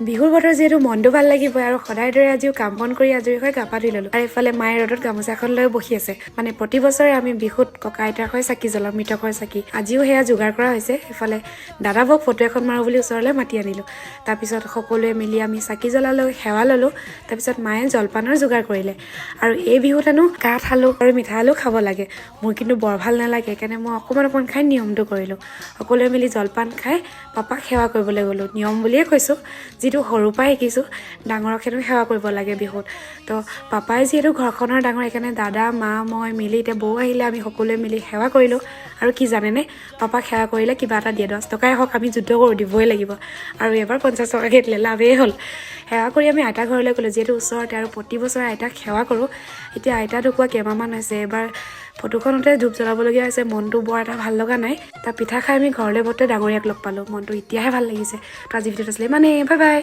বিহুৰ বতৰ যিহেতু মনটো ভাল লাগিব আৰু সদায় দৰে আজিও কাম বন কৰি আজৰি হৈ গা পা ধুই ল'লো আৰু এইফালে মায়ে ৰ'দত গামোচাখন লৈ বহি আছে মানে প্ৰতি বছৰে আমি বিহুত ককা আইতাৰ হৈ চাকি জ্বলাওঁ মৃতকৰ চাকি আজিও সেয়া যোগাৰ কৰা হৈছে ইফালে দাদাবক ফটো এখন মাৰো বুলি ওচৰলৈ মাতি আনিলোঁ তাৰপিছত সকলোৱে মিলি আমি চাকি জ্বলালোঁ সেৱা ল'লোঁ তাৰপিছত মায়ে জলপানৰ যোগাৰ কৰিলে আৰু এই বিহুত হেনো কাঠ আলু আৰু মিঠা আলু খাব লাগে মোৰ কিন্তু বৰ ভাল নালাগে সেইকাৰণে মই অকণমান খাই নিয়মটো কৰিলোঁ সকলোৱে মিলি জলপান খাই পাপাক সেৱা কৰিবলৈ গ'লোঁ নিয়ম বুলিয়ে কৈছোঁ যিটো সৰুৰ পৰাই শিকিছোঁ ডাঙৰক হেনো সেৱা কৰিব লাগে বিহুত তো পাপাই যিহেতু ঘৰখনৰ ডাঙৰ সেইকাৰণে দাদা মা মই মিলি এতিয়া বৌ আহিলে আমি সকলোৱে মিলি সেৱা কৰিলোঁ আৰু কি জানেনে পাপাক সেৱা কৰিলে কিবা এটা দিয়ে 10 টকাই হওক আমি যুদ্ধ কৰোঁ দিবই লাগিব আৰু এবাৰ 50 টকাকৈ দিলে লাভেই হ'ল সেৱা কৰি আমি আইতা ঘৰলৈ গ'লোঁ যিহেতু ওচৰতে আৰু প্ৰতি বছৰে আইতাক সেৱা কৰোঁ এতিয়া আইতা ঢুকুৱা কেইমাহমান হৈছে এবাৰ ফটোখনতে ধূপ জ্বলাবলগীয়া হৈছে মনটো বৰ এটা ভাল লগা নাই তাৰ পিঠা খাই আমি ঘৰলৈ বতে ডাঙৰীয়াক লগ পালোঁ মনটো এতিয়াহে ভাল লাগিছে তো আজি ভিডিঅ'টো আছিলে ইমানেই বাই বাই